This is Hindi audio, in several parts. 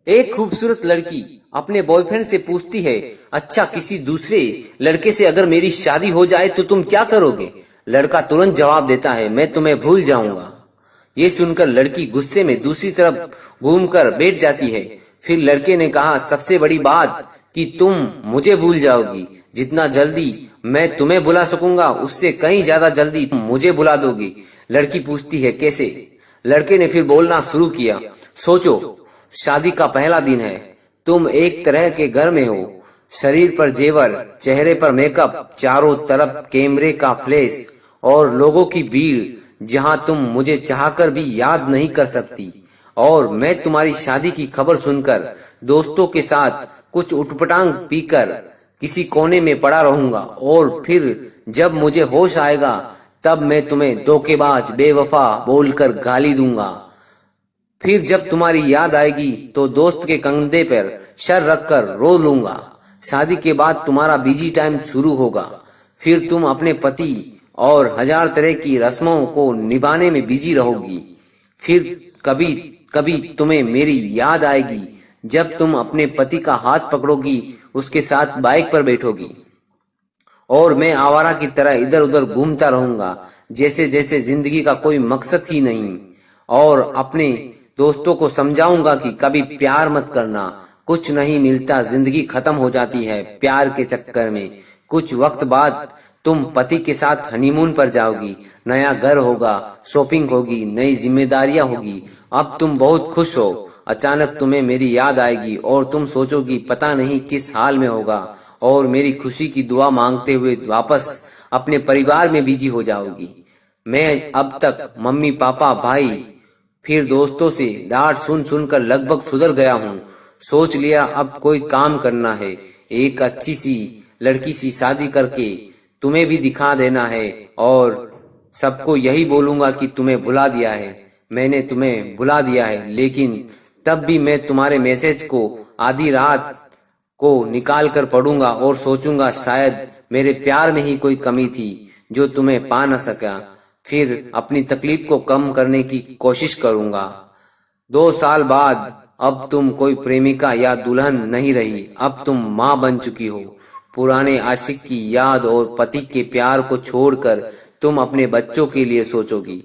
एक खूबसूरत लड़की अपने बॉयफ्रेंड से पूछती है, अच्छा किसी दूसरे लड़के से अगर मेरी शादी हो जाए तो तुम क्या करोगे? लड़का तुरंत जवाब देता है, मैं तुम्हें भूल जाऊंगा। ये सुनकर लड़की गुस्से में दूसरी तरफ घूमकर बैठ जाती है। फिर लड़के ने कहा, सबसे बड़ी बात कि तुम मुझे भूल जाओगी। जितना जल्दी मैं तुम्हें भुला सकूंगा उससे कहीं ज्यादा जल्दी तुम मुझे भुला दोगी। लड़की पूछती है, कैसे? लड़के ने फिर बोलना शुरू किया, सोचो, शादी का पहला दिन है, तुम एक तरह के घर में हो, शरीर पर जेवर, चेहरे पर मेकअप, चारों तरफ कैमरे का फ्लैश और लोगों की भीड़, जहां तुम मुझे चाहकर भी याद नहीं कर सकती। और मैं तुम्हारी शादी की खबर सुनकर दोस्तों के साथ कुछ उटपटांग पीकर किसी कोने में पड़ा रहूंगा और फिर जब मुझे होश आएगा तब मैं तुम्हें धोखेबाज, बेवफा बोलकर गाली दूंगा। फिर जब तुम्हारी याद आएगी तो दोस्त के कंधे पर सर रखकर रो लूंगा। शादी के बाद तुम्हारा बिजी टाइम शुरू होगा। फिर तुम अपने पति और हजार तरह की रस्मों को निभाने में बिजी रहोगी। फिर कभी कभी तुम्हें मेरी याद आएगी जब तुम अपने पति का हाथ पकड़ोगी, उसके साथ बाइक पर बैठोगी और मैं आवारा की तरह इधर उधर घूमता रहूंगा, जैसे जैसे जिंदगी का कोई मकसद ही नहीं। और अपने दोस्तों को समझाऊंगा कि कभी प्यार मत करना, कुछ नहीं मिलता, जिंदगी खत्म हो जाती है प्यार के चक्कर में। कुछ वक्त बाद तुम पति के साथ हनीमून पर जाओगी, नया घर होगा, शॉपिंग होगी, नई जिम्मेदारियां होगी। अब तुम बहुत खुश हो, अचानक तुम्हें मेरी याद आएगी और तुम सोचोगी पता नहीं किस हाल में होगा और मेरी खुशी की दुआ मांगते हुए वापस अपने परिवार में बिजी हो जाओगी। मैं अब तक मम्मी पापा भाई फिर दोस्तों से डांट सुन सुनकर लगभग सुधर गया हूँ। सोच लिया अब कोई काम करना है, एक अच्छी सी लड़की सी शादी करके तुम्हें भी दिखा देना है और सबको यही बोलूंगा कि तुम्हें भुला दिया है, मैंने तुम्हें भुला दिया है। लेकिन तब भी मैं तुम्हारे मैसेज को आधी रात को निकाल कर पढ़ूंगा और सोचूंगा शायद मेरे प्यार में ही कोई कमी थी जो तुम्हें पा न सका। फिर अपनी तकलीफ को कम करने की कोशिश करूंगा। 2 साल बाद अब तुम कोई प्रेमिका या दुल्हन नहीं रही, अब तुम माँ बन चुकी हो। पुराने आशिक की याद और पति के प्यार को छोड़कर तुम अपने बच्चों के लिए सोचोगी।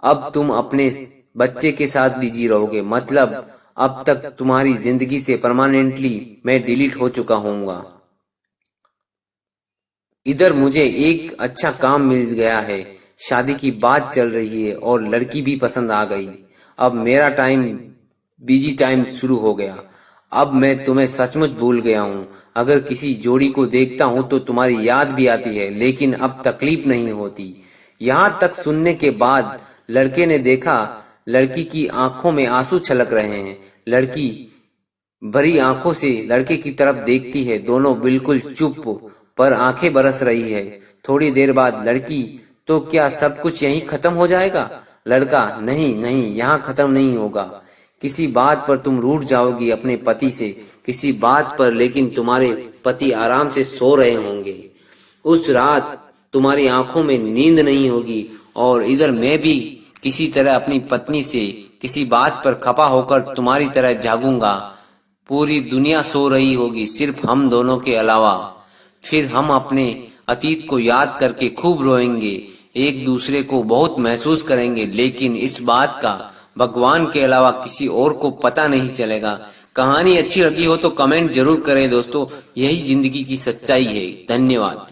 अब तुम अपने बच्चे के साथ बिजी रहोगे, मतलब अब तक तुम्हारी जिंदगी से परमानेंटली मैं डिलीट हो चुका होऊंगा। इधर मुझे एक अच्छा काम मिल गया है, शादी की बात चल रही है और लड़की भी पसंद आ गई। अब मेरा बिजी टाइम शुरू हो गया। अब मैं तुम्हें सचमुच भूल गया हूँ। अगर किसी जोड़ी को देखता हूँ तो तुम्हारी याद भी आती है, लेकिन अब तकलीफ नहीं होती। यहाँ तक सुनने के बाद लड़के ने देखा लड़की की आंखों में आंसू छलक रहे हैं। लड़की भरी आंखों से लड़के की तरफ देखती है, दोनों बिल्कुल चुप पर आंखें बरस रही है। थोड़ी देर बाद लड़की, तो क्या सब कुछ यहीं खत्म हो जाएगा? लड़का, नहीं नहीं, यहाँ खत्म नहीं होगा। किसी बात पर तुम रूठ जाओगी अपने पति से, किसी बात पर, लेकिन तुम्हारे पति आराम से सो रहे होंगे। उस रात तुम्हारी आंखों में नींद नहीं होगी और इधर मैं भी किसी तरह अपनी पत्नी से किसी बात पर खपा होकर तुम्हारी तरह जागूंगा। पूरी दुनिया सो रही होगी सिर्फ हम दोनों के अलावा। फिर हम अपने अतीत को याद करके खूब रोएंगे, एक दूसरे को बहुत महसूस करेंगे, लेकिन इस बात का भगवान के अलावा किसी और को पता नहीं चलेगा। कहानी अच्छी लगी हो तो कमेंट जरूर करें दोस्तों, यही जिंदगी की सच्चाई है। धन्यवाद।